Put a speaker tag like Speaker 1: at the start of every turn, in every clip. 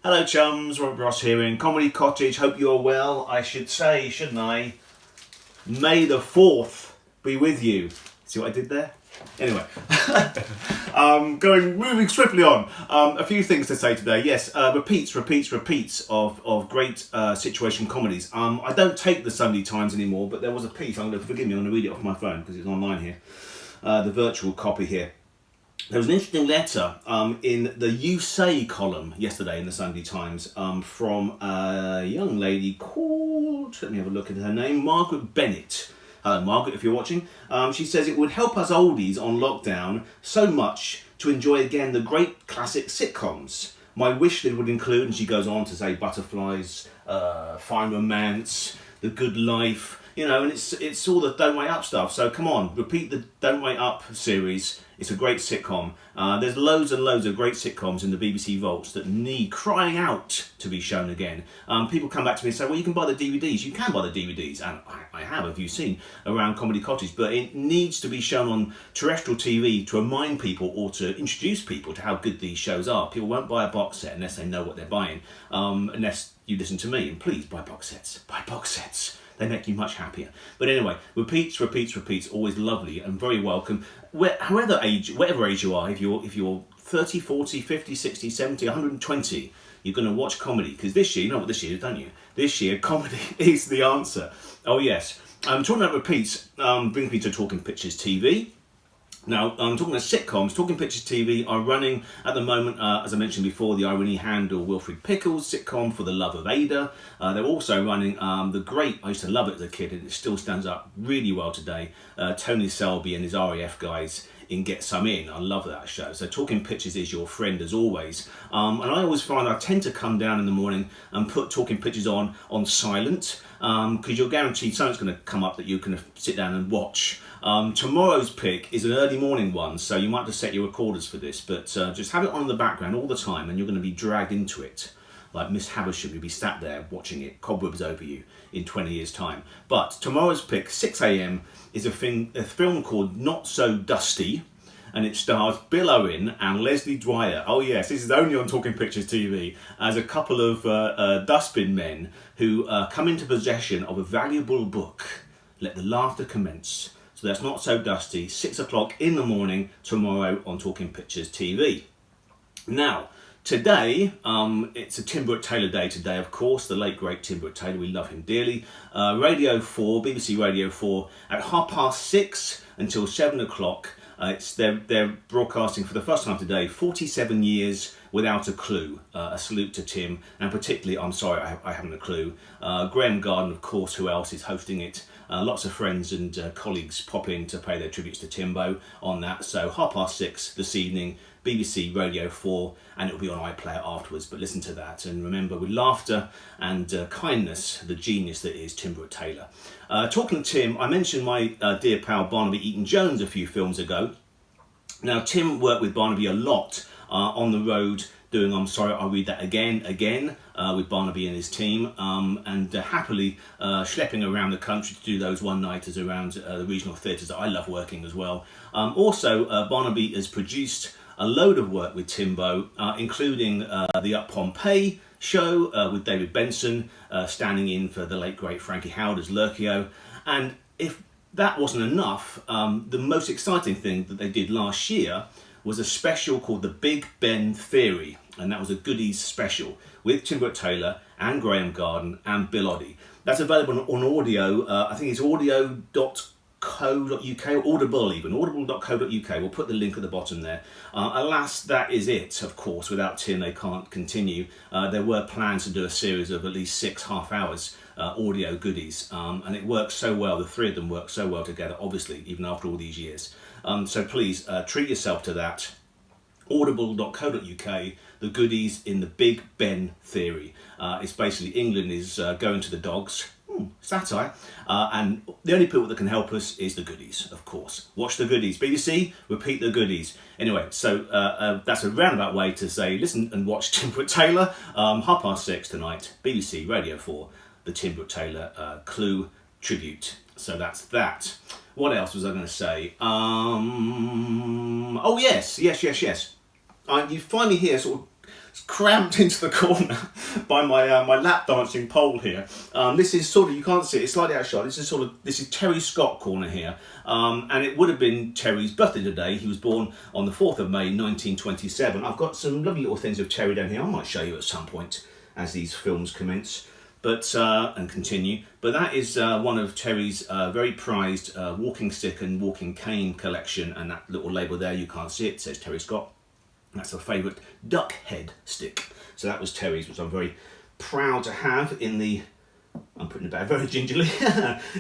Speaker 1: Hello chums, Robert Ross here in Comedy Cottage. Hope you're well. I should say, shouldn't I? May the 4th be with you. See what I did there? Anyway, moving swiftly on. A few things to say today. Yes, repeats of great situation comedies. I don't take the Sunday Times anymore, but there was a piece. Forgive me, I'm going to read it off my phone because it's online here. The virtual copy here. There was an interesting letter in the You Say column yesterday in the Sunday Times from a young lady called, let me have a look at her name, Margaret Bennett. Hello Margaret, if you're watching. She says it would help us oldies on lockdown so much to enjoy again the great classic sitcoms. My wish list would include, and she goes on to say, Butterflies, Fine Romance, The Good Life, you know, and it's all the Don't Wait Up stuff. So come on, repeat the Don't Wait Up series. It's a great sitcom. There's loads and loads of great sitcoms in the BBC vaults that need crying out to be shown again. People come back to me and say, well, you can buy the DVDs. You can buy the DVDs, and I have you seen, around Comedy Cottage, but it needs to be shown on terrestrial TV to remind people or to introduce people to how good these shows are. People won't buy a box set unless they know what they're buying, unless you listen to me, and please buy box sets. Buy box sets. They make you much happier. But anyway, repeats, always lovely and very welcome. Whatever age you are, if you're 30, 40, 50, 60, 70, 120, you're going to watch comedy. Because this year, you know what this year is, don't you? This year, comedy is the answer. Oh yes. Talking about repeats brings me to Talking Pictures TV. Now, talking about sitcoms, Talking Pictures TV are running at the moment, as I mentioned before, the Irene Handel, Wilfred Pickles sitcom For the Love of Ada. They're also running the great, I used to love it as a kid, and it still stands up really well today, Tony Selby and his RAF guys in Get Some In. I love that show. So Talking Pictures is your friend as always. And I always find I tend to come down in the morning and put Talking Pictures on silent, because you're guaranteed something's going to come up that you can sit down and watch. Tomorrow's pick is an early morning one, so you might have to set your recorders for this, but just have it on in the background all the time and you're going to be dragged into it. Like Miss Havisham, you'll be sat there watching it, cobwebs over you in 20 years' time. But tomorrow's pick, 6 a.m, is a film called Not So Dusty, and it stars Bill Owen and Leslie Dwyer. Oh yes, this is only on Talking Pictures TV, as a couple of dustbin men who come into possession of a valuable book. Let the laughter commence. So that's Not So Dusty, 6 o'clock in the morning tomorrow on Talking Pictures TV. Now, today, it's a Tim Brooke-Taylor Day today, of course, the late great Tim Brooke-Taylor, we love him dearly. Radio 4, BBC Radio 4, at 6:30 until 7 o'clock. They're broadcasting for the first time today, 47 years without a clue. A salute to Tim, and particularly, I'm sorry, I haven't a clue. Graham Garden, of course, who else is hosting it? Lots of friends and colleagues pop in to pay their tributes to Timbo on that. So 6:30 this evening, BBC Radio 4, and it'll be on iPlayer afterwards. But listen to that, and remember, with laughter and kindness, the genius that is Tim Brooke-Taylor. Talking to Tim, I mentioned my dear pal Barnaby Eaton-Jones a few films ago. Now, Tim worked with Barnaby a lot on the road, doing I'm Sorry, I'll Read That Again, with Barnaby and his team, and happily schlepping around the country to do those one-nighters around the regional theatres that I love working as well. Also, Barnaby has produced a load of work with Timbo, including the Up Pompeii show with David Benson, standing in for the late great Frankie Howard as Lurkio. And if that wasn't enough, the most exciting thing that they did last year was a special called The Big Ben Theory, and that was a goodies special with Tim Brooke-Taylor and Graham Garden and Bill Oddie. That's available on audio. I think it's audio.co.uk, or Audible even, audible.co.uk. We'll put the link at the bottom there. Alas, that is it, of course. Without Tim, they can't continue. There were plans to do a series of at least 6 half-hours audio goodies, and it works so well. The three of them work so well together, obviously, even after all these years. So please treat yourself to that. Audible.co.uk, the goodies in the Big Ben Theory. It's basically England is going to the dogs. Satire. And the only people that can help us is the goodies, of course. Watch the goodies. BBC, repeat the goodies. Anyway, so that's a roundabout way to say listen and watch Tim Brooke-Taylor, 6:30 tonight, BBC Radio 4, the Tim Brooke-Taylor Clue Tribute. So that's that. What else was I going to say? Oh yes. You find me here sort of cramped into the corner by my lap dancing pole here. This is sort of, you can't see it, it's slightly outshot. This is Terry Scott corner here, and it would have been Terry's birthday today. He was born on the 4th of May 1927. I've got some lovely little things of Terry down here. I might show you at some point as these films commence, but and continue. But that is one of Terry's very prized walking stick and walking cane collection, and that little label there, you can't see it, says Terry Scott. That's a favourite duck head stick. So that was Terry's, which I'm very proud to have in the, I'm putting it back very gingerly,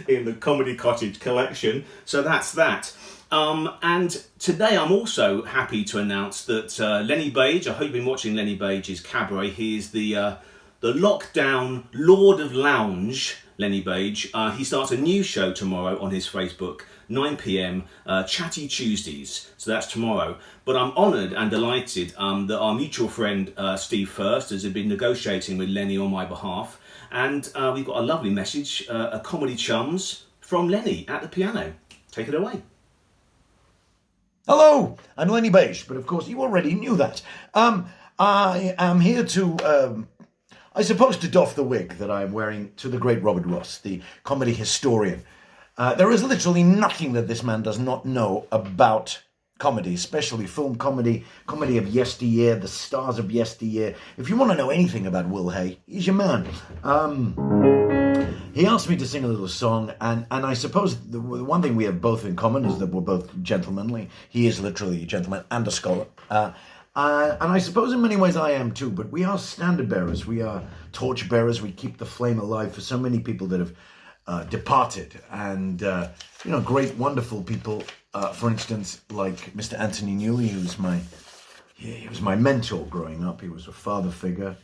Speaker 1: in the Comedy Cottage collection. So that's that. And today I'm also happy to announce that Lenny Beige, I hope you've been watching Lenny Beige's cabaret. He is the lockdown Lord of Lounge, Lenny Beige. He starts a new show tomorrow on his Facebook, 9 p.m, Chatty Tuesdays. So that's tomorrow. But I'm honoured and delighted that our mutual friend Steve First has been negotiating with Lenny on my behalf. And we've got a lovely message, a comedy chums from Lenny at the piano. Take it away.
Speaker 2: Hello, I'm Lenny Beige, but of course you already knew that. I am here to, I suppose, to doff the wig that I'm wearing to the great Robert Ross, the comedy historian. There is literally nothing that this man does not know about comedy, especially film comedy, comedy of yesteryear, the stars of yesteryear. If you want to know anything about Will Hay, he's your man. He asked me to sing a little song, and I suppose the one thing we have both in common is that we're both gentlemanly. He is literally a gentleman and a scholar. And I suppose in many ways I am too, but we are standard bearers, we are torch bearers, we keep the flame alive for so many people that have departed, and great, wonderful people, for instance, like Mr. Anthony Newley, he was my mentor growing up. He was a father figure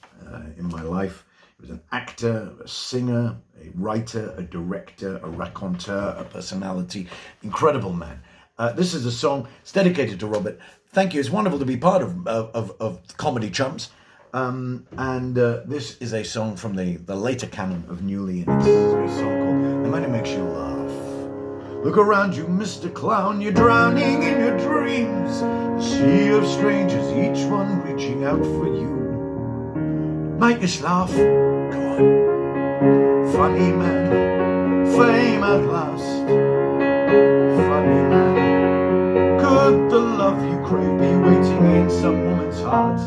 Speaker 2: in my life. He was an actor, a singer, a writer, a director, a raconteur, a personality, incredible man. This is a song, it's dedicated to Robert. Thank you. It's wonderful to be part of Comedy Chums. This is a song from the later canon of Newley, and it's a song called The Man Who Makes You Laugh. Look around you, Mr. Clown, you're drowning in your dreams. A sea of strangers, each one reaching out for you. Make us laugh, go on. Funny man, fame at last. Funny man, could the love you crave be waiting in some woman's heart?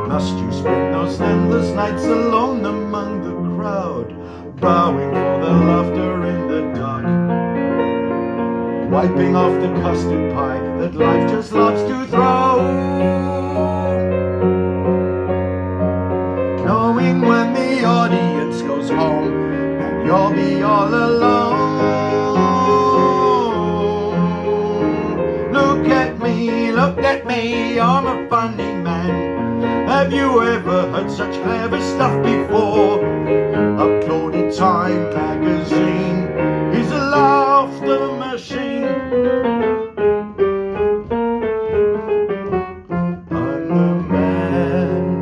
Speaker 2: Must you spend those endless nights alone among the crowd, bowing for the laughter in the dark, wiping off the custard pie that life just loves to throw, knowing when the audience goes home and you'll be all alone? Look at me, I'm a funny man. Have you ever heard such clever stuff before? Uploaded Time magazine is a laughter machine. I'm the man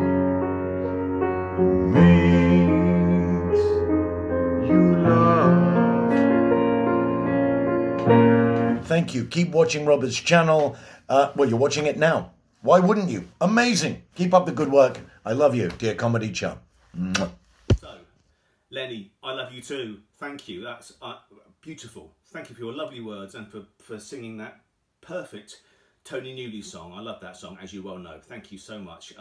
Speaker 2: who makes you laugh. Thank you. Keep watching Robert's channel. Well, you're watching it now. Why wouldn't you? Amazing. Keep up the good work. I love you, dear comedy chum. Mwah.
Speaker 1: So, Lenny, I love you too. Thank you. That's beautiful. Thank you for your lovely words and for singing that perfect Tony Newley song. I love that song, as you well know. Thank you so much.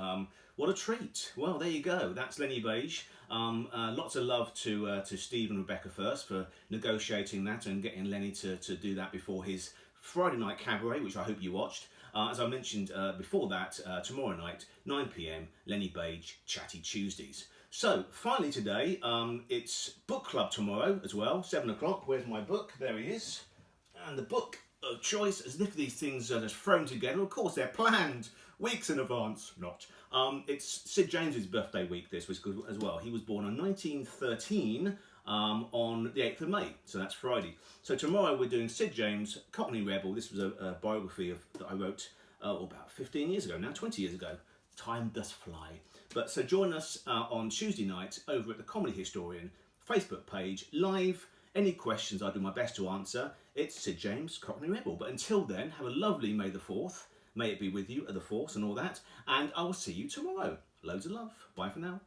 Speaker 1: What a treat. Well, there you go. That's Lenny Beige. Lots of love to Steve and Rebecca First for negotiating that and getting Lenny to do that before his Friday night cabaret, which I hope you watched. As I mentioned before that, tomorrow night, 9 p.m, Lenny Beige, Chatty Tuesdays. So, finally today, it's book club tomorrow as well, 7 o'clock. Where's my book? There he is. And the book of choice, as if these things are just thrown together. Of course, they're planned weeks in advance. Not. It's Sid James's birthday week, this was good as well. He was born in 1913 on the 8th of May, so that's Friday. So tomorrow we're doing Sid James, Cockney Rebel. This was a biography that I wrote about 15 years ago, now 20 years ago. Time does fly. But so join us on Tuesday night over at the Comedy Historian Facebook page, live. Any questions, I'll do my best to answer. It's Sid James, Cockney Rebel. But until then, have a lovely May the 4th. May it be with you at the force and all that. And I will see you tomorrow. Loads of love. Bye for now.